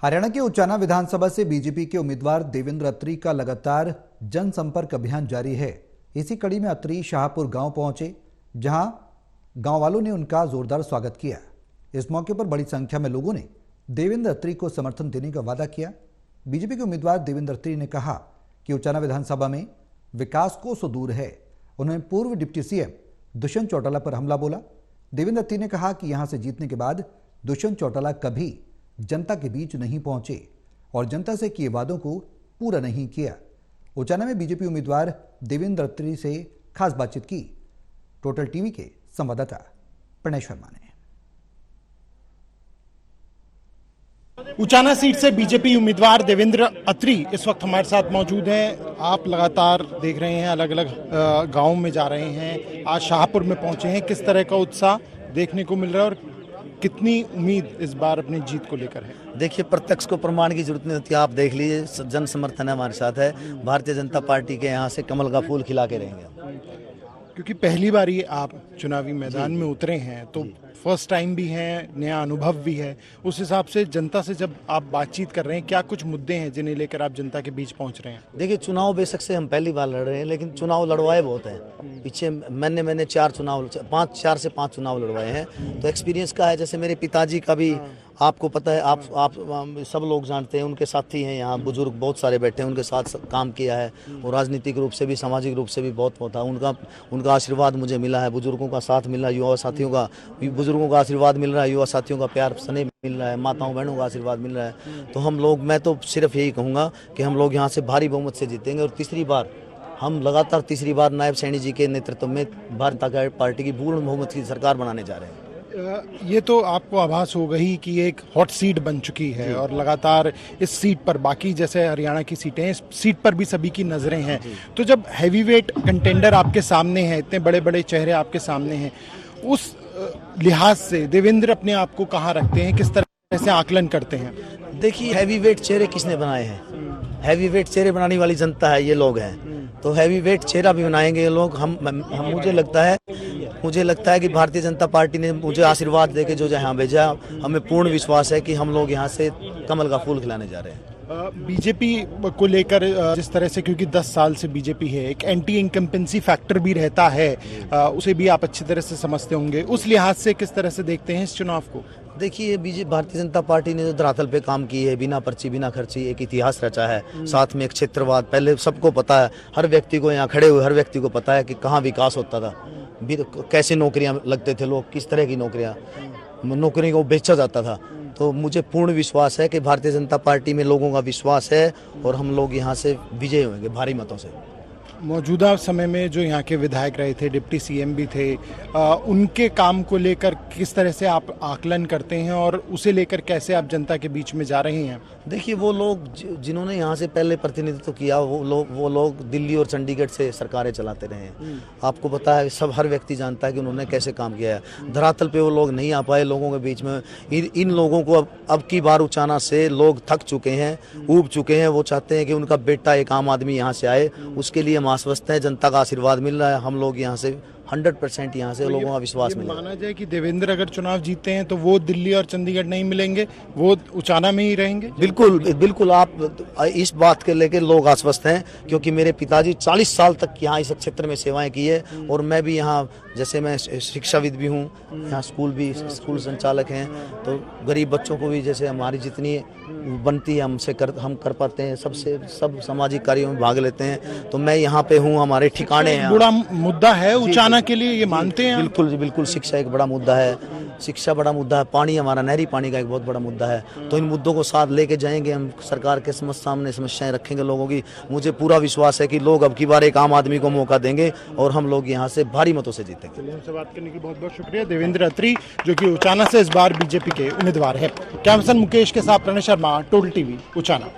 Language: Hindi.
हरियाणा के उचाना विधानसभा से बीजेपी के उम्मीदवार देवेंद्र अत्री का लगातार जनसंपर्क अभियान जारी है। इसी कड़ी में अत्री शाहपुर गांव पहुंचे, जहां गांव वालों ने उनका जोरदार स्वागत किया। इस मौके पर बड़ी संख्या में लोगों ने देवेंद्र अत्री को समर्थन देने का वादा किया। बीजेपी के उम्मीदवार देवेंद्र अत्री ने कहा कि उचाना विधानसभा में विकास को सो दूर है। उन्होंने पूर्व डिप्टी सीएम दुष्यंत चौटाला पर हमला बोला। देवेंद्र अत्री ने कहा कि यहां से जीतने के बाद दुष्यंत चौटाला कभी जनता के बीच नहीं पहुंचे और जनता से किए वादों को पूरा नहीं किया। उचाना में बीजेपी उम्मीदवार देवेंद्र अत्री से खास बातचीत की। टोटल टीवी के संवाददाता प्रणय शर्मा ने। उचाना सीट से बीजेपी उम्मीदवार देवेंद्र अत्री इस वक्त हमारे साथ मौजूद हैं। आप लगातार देख रहे हैं, अलग अलग गांव में जा रहे हैं, आज शाहपुर में पहुंचे हैं। किस तरह का उत्साह देखने को मिल रहा है और कितनी उम्मीद इस बार अपनी जीत को लेकर है? देखिए, प्रत्यक्ष को प्रमाण की जरूरत नहीं होती। आप देख लीजिए, जन समर्थन हमारे साथ है। भारतीय जनता पार्टी के यहाँ से कमल का फूल खिला के रहेंगे। क्योंकि पहली बार ये आप चुनावी मैदान में उतरे हैं, तो फर्स्ट टाइम भी है, नया अनुभव भी है। उस हिसाब से जनता से जब आप बातचीत कर रहे हैं, क्या कुछ मुद्दे हैं जिन्हें लेकर आप जनता के बीच पहुंच रहे हैं? देखिए, चुनाव बेशक से हम पहली बार लड़ रहे हैं, लेकिन चुनाव लड़वाए बहुत हैं। पीछे मैंने 4 से 5 चुनाव लड़वाए हैं, तो एक्सपीरियंस का है। जैसे मेरे पिताजी का भी आपको पता है, आप सब लोग जानते हैं, उनके साथी हैं यहाँ, बुजुर्ग बहुत सारे बैठे हैं, उनके साथ काम किया है और राजनीतिक रूप से भी, सामाजिक रूप से भी बहुत होता है। उनका आशीर्वाद मुझे मिला है, बुजुर्गों का साथ मिला, युवा साथियों का, बुजुर्गों का आशीर्वाद मिल रहा है, युवा साथियों का प्यार स्नेह मिल रहा है, माताओं बहनों का आशीर्वाद मिल रहा है। तो हम लोग, मैं तो सिर्फ यही कहूँगा कि हम लोग यहाँ से भारी बहुमत से जीतेंगे और लगातार तीसरी बार नायब सैनी जी के नेतृत्व में भारतीय जनता पार्टी की पूर्ण बहुमत की सरकार बनाने जा रहे हैं। ये तो आपको आभास हो गई कि एक हॉट सीट बन चुकी है और लगातार इस सीट पर, बाकी जैसे हरियाणा की सीटें हैं, इस सीट पर भी सभी की नजरें हैं। तो जब हैवीवेट कंटेंडर आपके सामने हैं, इतने बड़े बड़े चेहरे आपके सामने हैं, उस लिहाज से देवेंद्र अपने आप को कहाँ रखते हैं, किस तरह से आकलन करते हैं? देखिए, हैवीवेट चेहरे किसने बनाए हैं? हैवीवेट चेहरे बनाने वाली जनता है, ये लोग हैं। तो हैवीवेट चेहरा भी बनाएंगे ये लोग। मुझे लगता है कि भारतीय जनता पार्टी ने मुझे आशीर्वाद देके जो यहाँ भेजा, हमें पूर्ण विश्वास है कि हम लोग यहाँ से कमल का फूल खिलाने जा रहे हैं। बीजेपी को लेकर जिस तरह से, क्योंकि 10 साल से बीजेपी है, एक एंटी इनकम्पेंसी फैक्टर भी रहता है, उसे भी आप अच्छी तरह से समझते होंगे। उस लिहाज से किस तरह से देखते हैं इस चुनाव को? देखिए, भारतीय जनता पार्टी ने जो धरातल पे काम की है, बिना पर्ची बिना खर्ची एक इतिहास रचा है। साथ में एक क्षेत्रवाद, पहले सबको पता है, हर व्यक्ति को, यहाँ खड़े हुए हर व्यक्ति को पता है कि कहाँ विकास होता था, कैसे नौकरियां लगते थे लोग, किस तरह की नौकरी को बेचा जाता था। तो मुझे पूर्ण विश्वास है कि भारतीय जनता पार्टी में लोगों का विश्वास है और हम लोग यहाँ से विजय होंगे भारी मतों से। मौजूदा समय में जो यहाँ के विधायक रहे थे, डिप्टी सीएम भी थे, उनके काम को लेकर किस तरह से आप आकलन करते हैं और उसे लेकर कैसे आप जनता के बीच में जा रहे हैं? देखिए, वो लोग जिन्होंने यहाँ से पहले प्रतिनिधित्व किया, वो लोग दिल्ली और चंडीगढ़ से सरकारें चलाते रहे हैं। आपको पता है, हर व्यक्ति जानता है कि उन्होंने कैसे काम किया है। धरातल पे वो लोग नहीं आ पाए लोगों के बीच में। इन लोगों को अब की बार उचाना से लोग थक चुके हैं, ऊब चुके हैं। वो चाहते हैं कि उनका बेटा, एक आम आदमी यहाँ से आए। उसके लिए हम आश्वस्त हैं, जनता का आशीर्वाद मिल रहा है। हम लोग यहाँ से 100% यहाँ से लोगों का विश्वास मिला। माना जाए कि देवेंद्र अगर चुनाव जीतते हैं तो वो दिल्ली और चंडीगढ़ नहीं मिलेंगे, वो उचाना में ही रहेंगे? बिल्कुल आप इस बात के लेकर लोग आश्वस्त हैं, क्योंकि मेरे पिताजी 40 साल तक यहाँ इस क्षेत्र में सेवाएं की है और मैं भी यहाँ, जैसे मैं शिक्षाविद भी हूँ, यहाँ स्कूल संचालक हैं, तो गरीब बच्चों को भी जैसे हमारी जितनी बनती है हम कर पाते हैं, सब सामाजिक कार्यों में भाग लेते हैं। तो मैं यहाँ पे हूँ, हमारे ठिकाने हैं। बड़ा मुद्दा है उचाना के लिए, ये मानते हैं? बिल्कुल शिक्षा एक बड़ा मुद्दा है, शिक्षा बड़ा मुद्दा है, पानी, हमारा नहरी पानी का एक बहुत बड़ा मुद्दा है। तो इन मुद्दों को साथ लेके जाएंगे हम, सरकार के सामने समस्याएं रखेंगे लोगों की। मुझे पूरा विश्वास है कि लोग अब की बार एक आम आदमी को मौका देंगे और हम लोग यहाँ से भारी मतों से जीतेंगे। हमसे बात करने की बहुत बहुत शुक्रिया। देवेंद्र अत्री, जो कि उचाना से इस बार बीजेपी के उम्मीदवार है। कैमरा पर्सन मुकेश के साथ प्रणय शर्मा, टोटल टीवी, उचाना।